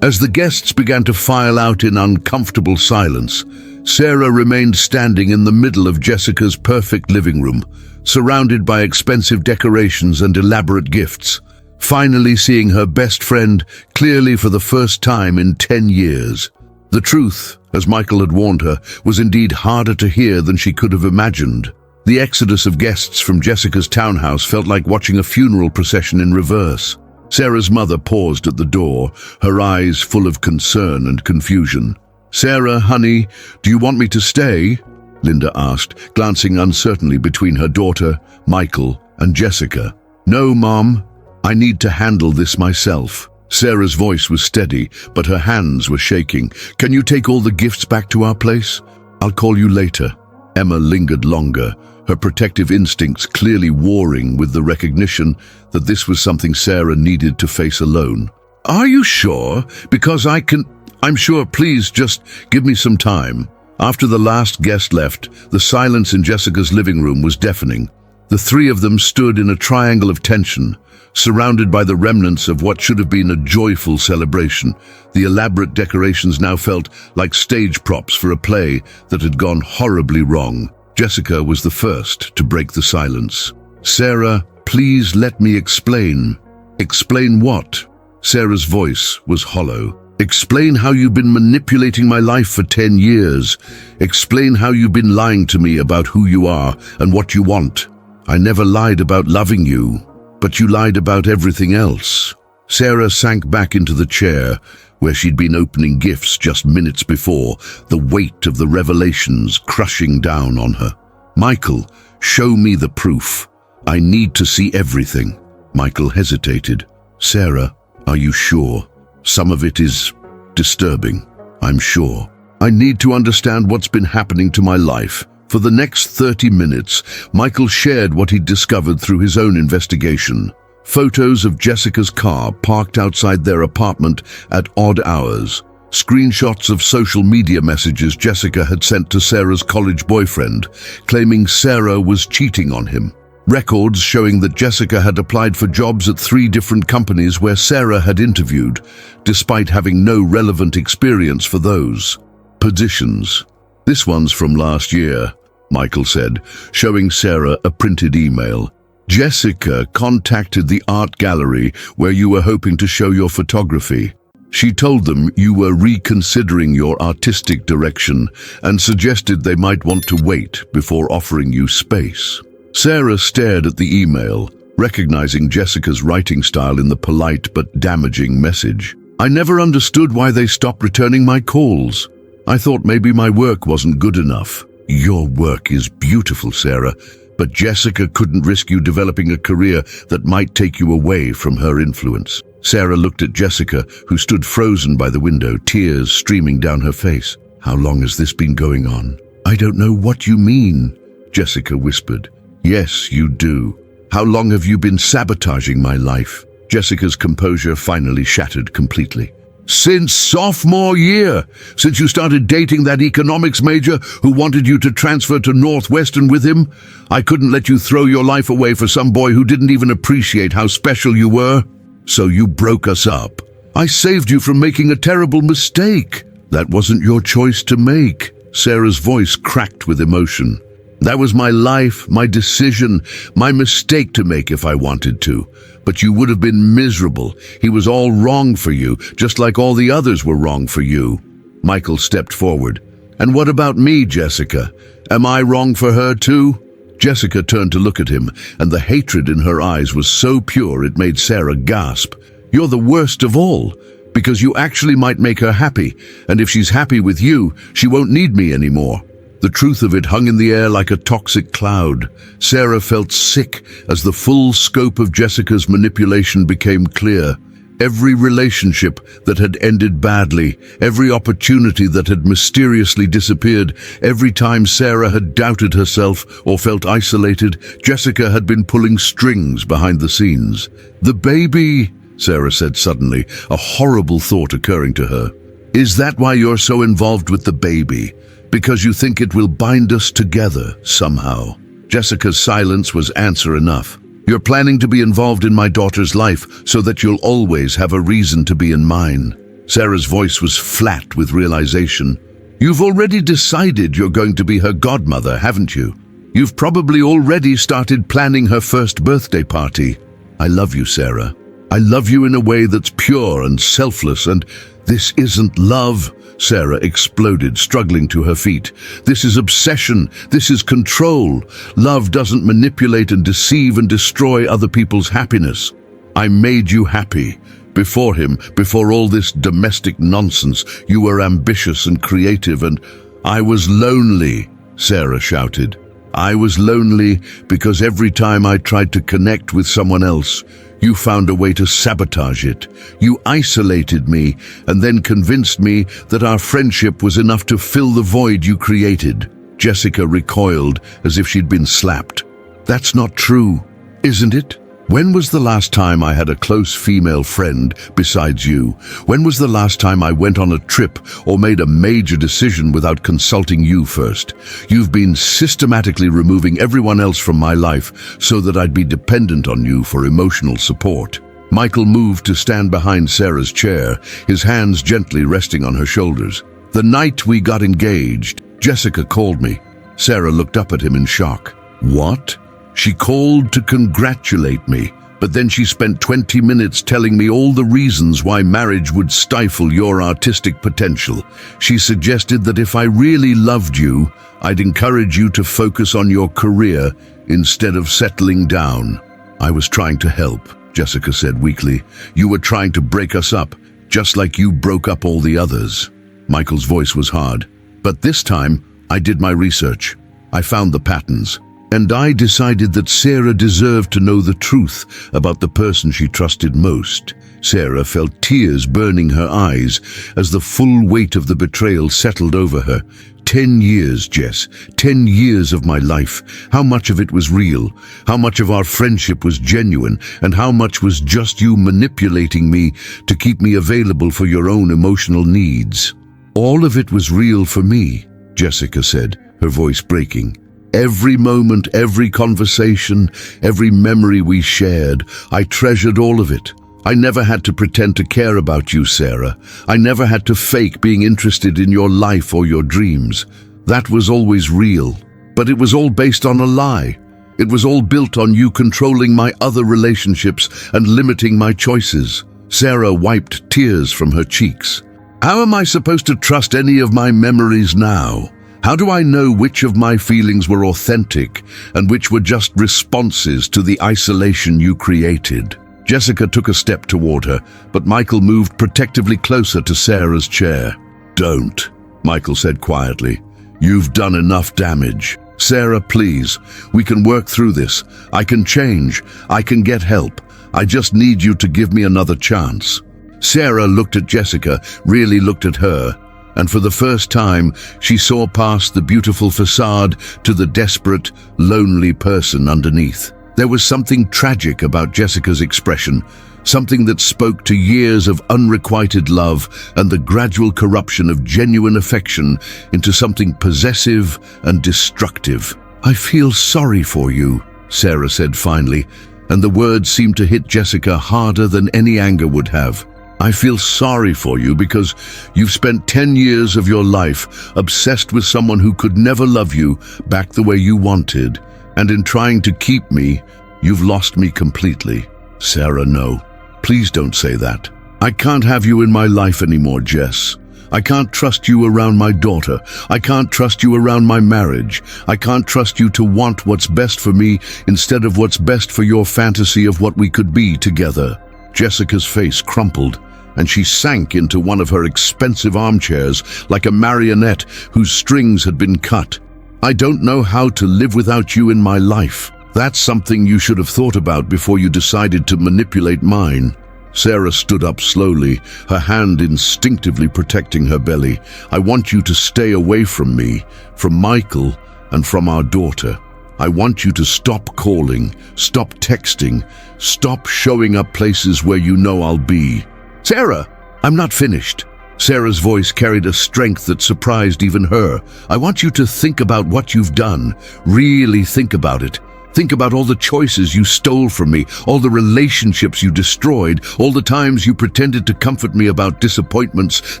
As the guests began to file out in uncomfortable silence, Sarah remained standing in the middle of Jessica's perfect living room, surrounded by expensive decorations and elaborate gifts, finally seeing her best friend clearly for the first time in 10 years. The truth, as Michael had warned her, was indeed harder to hear than she could have imagined. The exodus of guests from Jessica's townhouse felt like watching a funeral procession in reverse. Sarah's mother paused at the door, her eyes full of concern and confusion. "Sarah, honey, do you want me to stay?" Linda asked, glancing uncertainly between her daughter, Michael, and Jessica. "No, Mom. I need to handle this myself." Sarah's voice was steady, but her hands were shaking. "Can you take all the gifts back to our place? I'll call you later." Emma lingered longer, her protective instincts clearly warring with the recognition that this was something Sarah needed to face alone. "Are you sure? Because I'm sure, please just give me some time." After the last guest left, the silence in Jessica's living room was deafening. The three of them stood in a triangle of tension, surrounded by the remnants of what should have been a joyful celebration. The elaborate decorations now felt like stage props for a play that had gone horribly wrong. Jessica was the first to break the silence. "Sarah, please let me explain." "Explain what?" Sarah's voice was hollow. "Explain how you've been manipulating my life for 10 years. Explain how you've been lying to me about who you are and what you want. I never lied about loving you, but you lied about everything else." Sarah sank back into the chair where she'd been opening gifts just minutes before, the weight of the revelations crushing down on her. "Michael, show me the proof. I need to see everything." Michael hesitated. "Sarah, are you sure? Some of it is disturbing, I'm sure. I need to understand what's been happening to my life." For the next 30 minutes, Michael shared what he'd discovered through his own investigation. Photos of Jessica's car parked outside their apartment at odd hours. Screenshots of social media messages Jessica had sent to Sarah's college boyfriend, claiming Sarah was cheating on him. Records showing that Jessica had applied for jobs at 3 different companies where Sarah had interviewed, despite having no relevant experience for those positions. "This one's from last year," Michael said, showing Sarah a printed email. "Jessica contacted the art gallery where you were hoping to show your photography. She told them you were reconsidering your artistic direction and suggested they might want to wait before offering you space." Sarah stared at the email, recognizing Jessica's writing style in the polite but damaging message. "I never understood why they stopped returning my calls. I thought maybe my work wasn't good enough." "Your work is beautiful, Sarah, but Jessica couldn't risk you developing a career that might take you away from her influence." Sarah looked at Jessica, who stood frozen by the window, tears streaming down her face. "How long has this been going on?" "I don't know what you mean," Jessica whispered. "Yes, you do. How long have you been sabotaging my life?" Jessica's composure finally shattered completely. "Since sophomore year, since you started dating that economics major who wanted you to transfer to Northwestern with him. I couldn't let you throw your life away for some boy who didn't even appreciate how special you were. So you broke us up. I saved you from making a terrible mistake." "That wasn't your choice to make." Sarah's voice cracked with emotion. "That was my life, my decision, my mistake to make if I wanted to. But you would have been miserable. He was all wrong for you, just like all the others were wrong for you." Michael stepped forward. And what about me, Jessica? Am I wrong for her too? Jessica turned to look at him, and the hatred in her eyes was so pure it made Sarah gasp. You're the worst of all, because you actually might make her happy, and if she's happy with you, she won't need me anymore. The truth of it hung in the air like a toxic cloud. Sarah felt sick as the full scope of Jessica's manipulation became clear. Every relationship that had ended badly, every opportunity that had mysteriously disappeared, every time Sarah had doubted herself or felt isolated, Jessica had been pulling strings behind the scenes. "The baby," Sarah said suddenly, a horrible thought occurring to her. "Is that why you're so involved with the baby? Because you think it will bind us together somehow?" Jessica's silence was answer enough. "You're planning to be involved in my daughter's life so that you'll always have a reason to be in mine." Sarah's voice was flat with realization. "You've already decided you're going to be her godmother, haven't you? You've probably already started planning her first birthday party. I love you, Sarah. I love you in a way that's pure and selfless, and this isn't love." Sarah exploded, struggling to her feet. "This is obsession. This is control. Love doesn't manipulate and deceive and destroy other people's happiness. I made you happy. Before him, before all this domestic nonsense, you were ambitious and creative, and I was lonely," Sarah shouted. "I was lonely because every time I tried to connect with someone else, you found a way to sabotage it. You isolated me and then convinced me that our friendship was enough to fill the void you created." Jessica recoiled as if she'd been slapped. "That's not true, isn't it? When was the last time I had a close female friend besides you? When was the last time I went on a trip or made a major decision without consulting you first? You've been systematically removing everyone else from my life so that I'd be dependent on you for emotional support." Michael moved to stand behind Sarah's chair, his hands gently resting on her shoulders. "The night we got engaged, Jessica called me." Sarah looked up at him in shock. "What?" "She called to congratulate me, but then she spent 20 minutes telling me all the reasons why marriage would stifle your artistic potential. She suggested that if I really loved you, I'd encourage you to focus on your career instead of settling down." "I was trying to help," Jessica said weakly. "You were trying to break us up, just like you broke up all the others." Michael's voice was hard. "But this time, I did my research. I found the patterns. And I decided that Sarah deserved to know the truth about the person she trusted most." Sarah felt tears burning her eyes as the full weight of the betrayal settled over her. 10 years, Jess. 10 years of my life. How much of it was real? How much of our friendship was genuine? And how much was just you manipulating me to keep me available for your own emotional needs? "All of it was real for me," Jessica said, her voice breaking. "Every moment, every conversation, every memory we shared, I treasured all of it. I never had to pretend to care about you, Sarah. I never had to fake being interested in your life or your dreams. That was always real. But it was all based on a lie. It was all built on you controlling my other relationships and limiting my choices." Sarah wiped tears from her cheeks. "How am I supposed to trust any of my memories now? How do I know which of my feelings were authentic and which were just responses to the isolation you created?" Jessica took a step toward her, but Michael moved protectively closer to Sarah's chair. "Don't," Michael said quietly. "You've done enough damage. Sarah, please, we can work through this. I can change. I can get help. I just need you to give me another chance." Sarah looked at Jessica, really looked at her, and for the first time, she saw past the beautiful facade to the desperate, lonely person underneath. There was something tragic about Jessica's expression, something that spoke to years of unrequited love and the gradual corruption of genuine affection into something possessive and destructive. "I feel sorry for you," Sarah said finally, and the words seemed to hit Jessica harder than any anger would have. "I feel sorry for you because you've spent 10 years of your life obsessed with someone who could never love you back the way you wanted, and in trying to keep me, you've lost me completely." "Sarah, no. Please don't say that. I can't have you in my life anymore, Jess. I can't trust you around my daughter. I can't trust you around my marriage. I can't trust you to want what's best for me instead of what's best for your fantasy of what we could be together." Jessica's face crumpled, and she sank into one of her expensive armchairs like a marionette whose strings had been cut. "I don't know how to live without you in my life. That's something you should have thought about before you decided to manipulate mine." Sarah stood up slowly, her hand instinctively protecting her belly. "I want you to stay away from me, from Michael, and from our daughter. I want you to stop calling, stop texting, stop showing up places where you know I'll be." "Sarah, I'm not finished." Sarah's voice carried a strength that surprised even her. "I want you to think about what you've done. Really think about it. Think about all the choices you stole from me, all the relationships you destroyed, all the times you pretended to comfort me about disappointments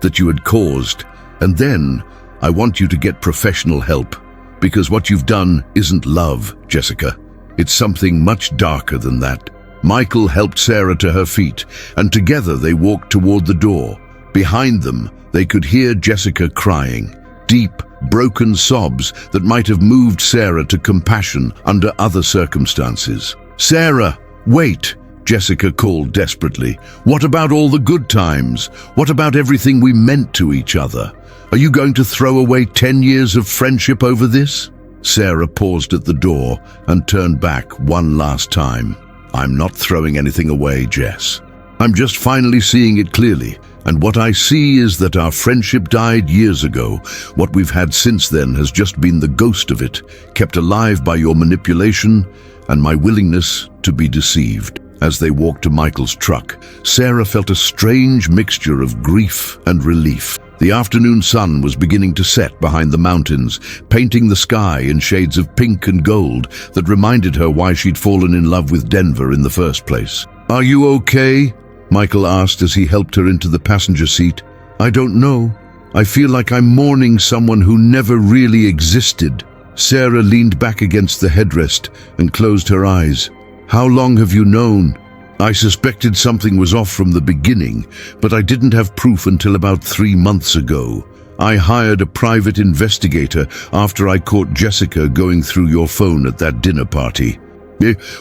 that you had caused. And then, I want you to get professional help. Because what you've done isn't love, Jessica. It's something much darker than that." Michael helped Sarah to her feet, and together they walked toward the door. Behind them, they could hear Jessica crying. Deep, broken sobs that might have moved Sarah to compassion under other circumstances. "Sarah, wait!" Jessica called desperately. "What about all the good times? What about everything we meant to each other? Are you going to throw away 10 years of friendship over this?" Sarah paused at the door and turned back one last time. "I'm not throwing anything away, Jess. I'm just finally seeing it clearly. And what I see is that our friendship died years ago. What we've had since then has just been the ghost of it, kept alive by your manipulation and my willingness to be deceived." As they walked to Michael's truck, Sarah felt a strange mixture of grief and relief. The afternoon sun was beginning to set behind the mountains, painting the sky in shades of pink and gold that reminded her why she'd fallen in love with Denver in the first place. "Are you okay?" Michael asked as he helped her into the passenger seat. "I don't know. I feel like I'm mourning someone who never really existed." Sarah leaned back against the headrest and closed her eyes. "How long have you known?" "I suspected something was off from the beginning, but I didn't have proof until about 3 months ago. I hired a private investigator after I caught Jessica going through your phone at that dinner party."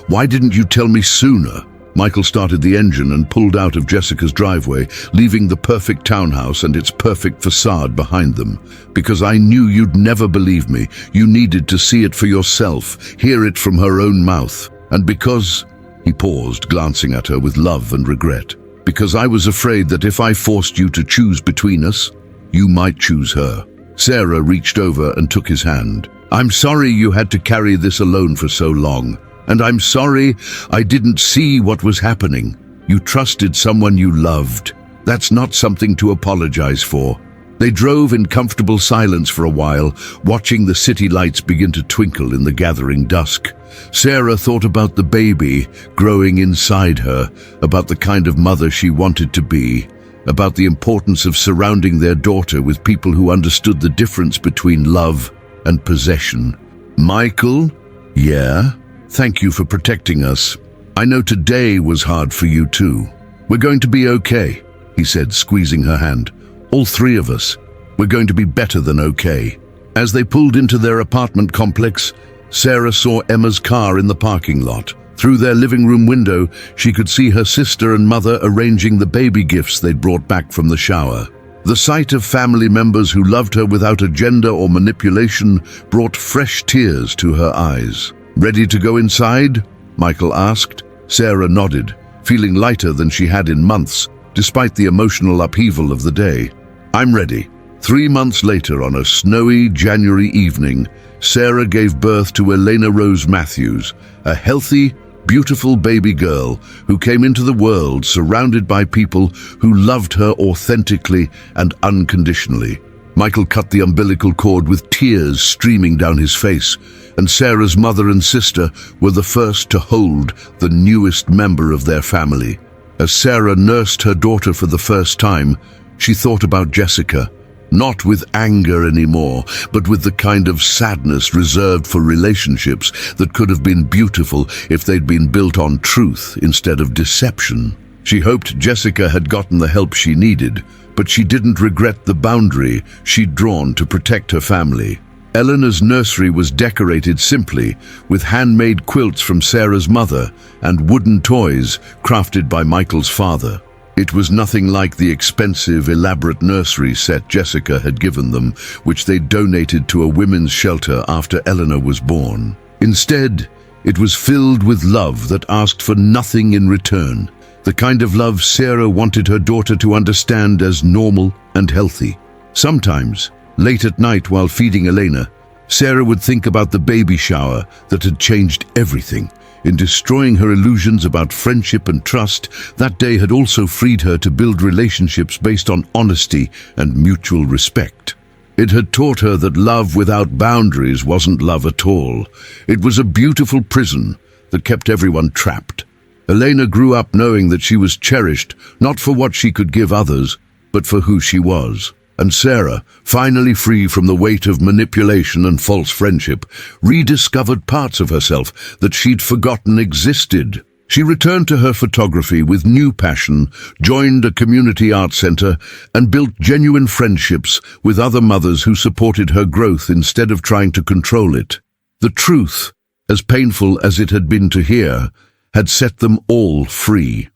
"Why didn't you tell me sooner?" Michael started the engine and pulled out of Jessica's driveway, leaving the perfect townhouse and its perfect facade behind them. "Because I knew you'd never believe me. You needed to see it for yourself, hear it from her own mouth. And because—" he paused, glancing at her with love and regret. "Because I was afraid that if I forced you to choose between us, you might choose her." Sarah reached over and took his hand. "I'm sorry you had to carry this alone for so long. And I'm sorry I didn't see what was happening. You trusted someone you loved. That's not something to apologize for." They drove in comfortable silence for a while, watching the city lights begin to twinkle in the gathering dusk. Sarah thought about the baby growing inside her, about the kind of mother she wanted to be, about the importance of surrounding their daughter with people who understood the difference between love and possession. "Michael? Yeah? Thank you for protecting us. I know today was hard for you too. We're going to be okay," he said, squeezing her hand. "All 3 of us. We're going to be better than okay." As they pulled into their apartment complex, Sarah saw Emma's car in the parking lot. Through their living room window, she could see her sister and mother arranging the baby gifts they'd brought back from the shower. The sight of family members who loved her without agenda or manipulation brought fresh tears to her eyes. "Ready to go inside?" Michael asked. Sarah nodded, feeling lighter than she had in months, despite the emotional upheaval of the day. "I'm ready." 3 months later, on a snowy January evening, Sarah gave birth to Elena Rose Matthews, a healthy, beautiful baby girl who came into the world surrounded by people who loved her authentically and unconditionally. Michael cut the umbilical cord with tears streaming down his face, and Sarah's mother and sister were the first to hold the newest member of their family. As Sarah nursed her daughter for the first time, she thought about Jessica, not with anger anymore, but with the kind of sadness reserved for relationships that could have been beautiful if they'd been built on truth instead of deception. She hoped Jessica had gotten the help she needed, but she didn't regret the boundary she'd drawn to protect her family. Eleanor's nursery was decorated simply, with handmade quilts from Sarah's mother and wooden toys crafted by Michael's father. It was nothing like the expensive, elaborate nursery set Jessica had given them, which they donated to a women's shelter after Eleanor was born. Instead, it was filled with love that asked for nothing in return, the kind of love Sarah wanted her daughter to understand as normal and healthy. Sometimes, late at night while feeding Elena, Sarah would think about the baby shower that had changed everything. In destroying her illusions about friendship and trust, that day had also freed her to build relationships based on honesty and mutual respect. It had taught her that love without boundaries wasn't love at all. It was a beautiful prison that kept everyone trapped. Elena grew up knowing that she was cherished, not for what she could give others, but for who she was. And Sarah, finally free from the weight of manipulation and false friendship, rediscovered parts of herself that she'd forgotten existed. She returned to her photography with new passion, joined a community art center, and built genuine friendships with other mothers who supported her growth instead of trying to control it. The truth, as painful as it had been to hear, had set them all free.